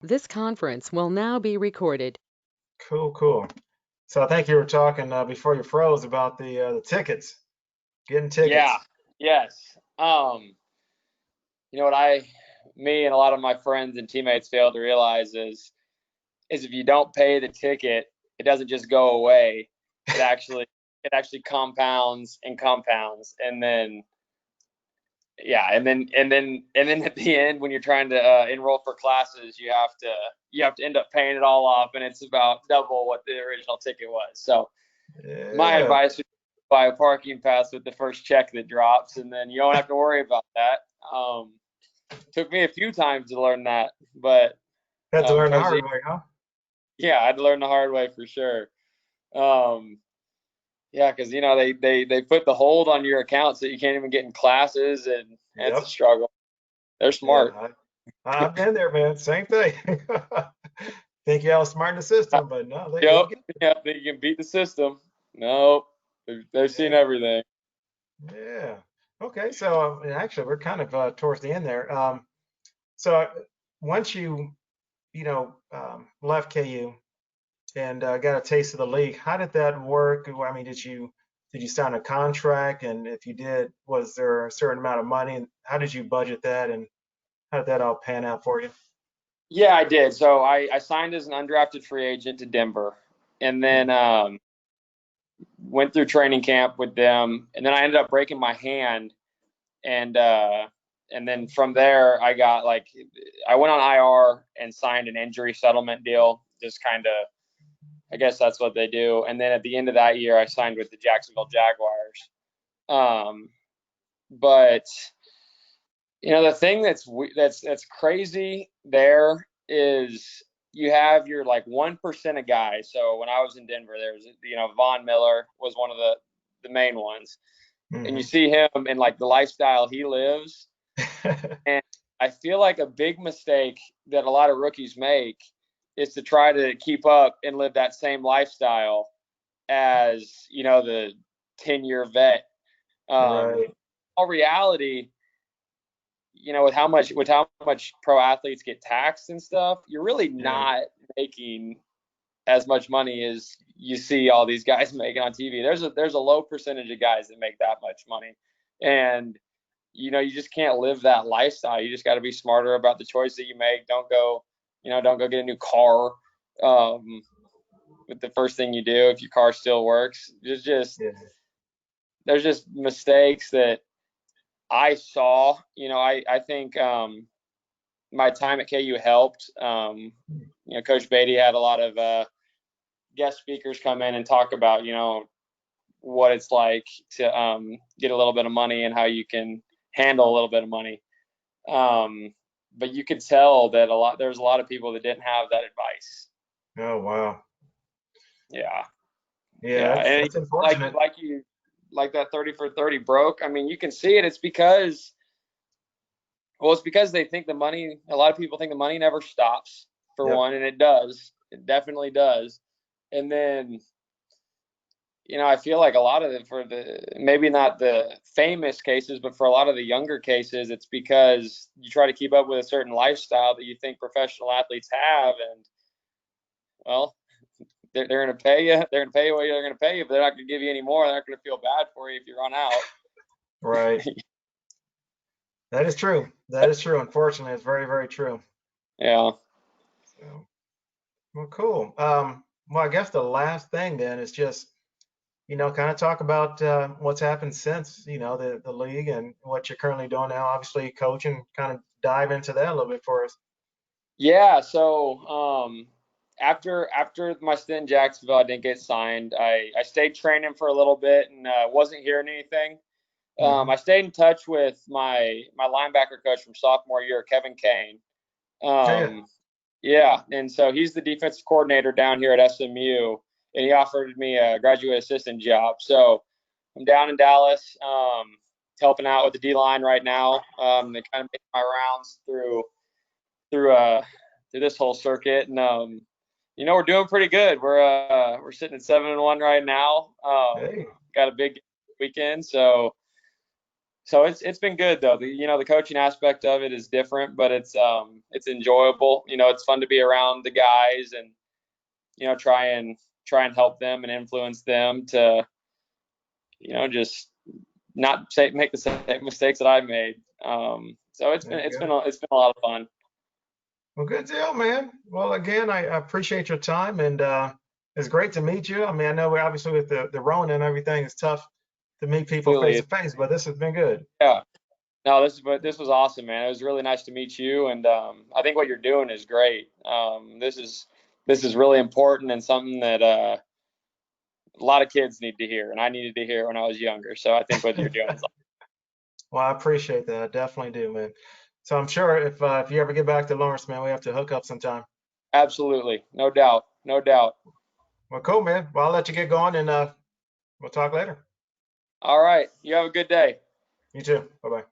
This conference will now be recorded. Cool, cool. So I think you were talking before you froze about the tickets, getting Yeah. tickets. Yes. You know what me and a lot of my friends and teammates fail to realize is if you don't pay the ticket, it doesn't just go away. It actually it actually compounds and compounds, and then yeah, and then at the end when you're trying to enroll for classes, you have to end up paying it all off, and it's about double what the original ticket was. So my Yeah, advice would be buy a parking pass with the first check that drops, and then you don't have to worry about that. Took me a few times to learn that, but had to learn the towards the hard way, huh? yeah, I had to learn the hard way for sure. Um, yeah, because they put the hold on your account so you can't even get in classes, and it's a Yep. struggle. They're Yeah, smart. I've been there, man. Same thing. Think you outsmarting the system, but no, they Yep, get yep, they can beat the system. Nope, they've seen yeah, everything. yeah. Okay, so actually, we're kind of towards the end there. So once left KU and got a taste of the league. How did that work? I mean, did you sign a contract? And if you did, was there a certain amount of money? And how did you budget that? And how did that all pan out for you? Yeah, I did. So I signed as an undrafted free agent to Denver, and then Mhm. went through training camp with them, and then I ended up breaking my hand, and uh, and then from there I went on IR and signed an injury settlement deal, just kind of I guess that's what they do. And then at the end of that year, I signed with the Jacksonville Jaguars. Um, but the thing that's crazy there is you have your like 1% of guys. So when I was in Denver, there was Von Miller was one of the main ones, and you Mhm. see him and like the lifestyle he lives. And I feel like a big mistake that a lot of rookies make is to try to keep up and live that same lifestyle as the 10-year vet. Right. All reality, with how much pro athletes get taxed and stuff, you're really Yeah. not making as much money as you see all these guys making on TV. There's a low percentage of guys that make that much money, and you just can't live that lifestyle. You just got to be smarter about the choice that you make. Don't go get a new car. Um, with the first thing you do if your car still works. Yeah. There's just mistakes that I saw. I think my time at KU helped. Coach Beatty had a lot of guest speakers come in and talk about what it's like to get a little bit of money and how you can handle a little bit of money. Um, but you could tell that there's a lot of people that didn't have that advice. Oh, wow. Yeah, Yeah, yeah, that's and that's unfortunate. like that 30 for 30 broke. I mean, you can see it. It's because they think the money. A lot of people think the money never stops for Yep. one, and it does. It definitely does. And then I feel like a lot of it for the maybe not the famous cases, but for a lot of the younger cases, it's because you try to keep up with a certain lifestyle that you think professional athletes have, and well, they're going to pay you. They're going to pay you what they're going to pay you, but they're not going to give you any more. They're not going to feel bad for you if you run out. Right. That is true. That is true. Unfortunately, it's very, very true. Yeah. So, well, cool. Well, I guess the last thing then is just, kind of talk about what's happened since, the league and what you're currently doing now. Obviously, coaching, kind of dive into that a little bit for us. Yeah, so after my stint in Jacksonville, I didn't get signed. I stayed training for a little bit and wasn't hearing anything. Hmm. I stayed in touch with my linebacker coach from sophomore year, Kevin Kane. Yeah, yeah. Um, yeah, and so he's the defensive coordinator down here at SMU, and he offered me a graduate assistant job. So I'm down in Dallas, helping out with the D line right now. They kind of make my rounds through uh through this whole circuit, and we're doing pretty good. We're sitting at 7-1 right now. Hey, Got a big weekend, so So it's been good though. The coaching aspect of it is different, but it's enjoyable. It's fun to be around the guys and try and help them and influence them to just not make the same mistakes that I've made. So it's There been you it's go. been a, it's been a lot of fun. Well, good deal, man. Well, again, I appreciate your time, and it's great to meet you. I mean, I know we're obviously with the Rona and everything, it's tough to meet people face Absolutely. to face, but this has been good. Yeah. No, this was awesome, man. It was really nice to meet you, and I think what you're doing is great. This is really important and something that a lot of kids need to hear, and I needed to hear when I was younger. So I think what you're doing is Well, I appreciate that. I definitely do, man. So I'm sure if you ever get back to Lawrence, man, we have to hook up sometime. absolutely, no doubt, no doubt. Well, cool, man. Well, I'll let you get going, and we'll talk later. All right, you have a good day. You too. Bye bye.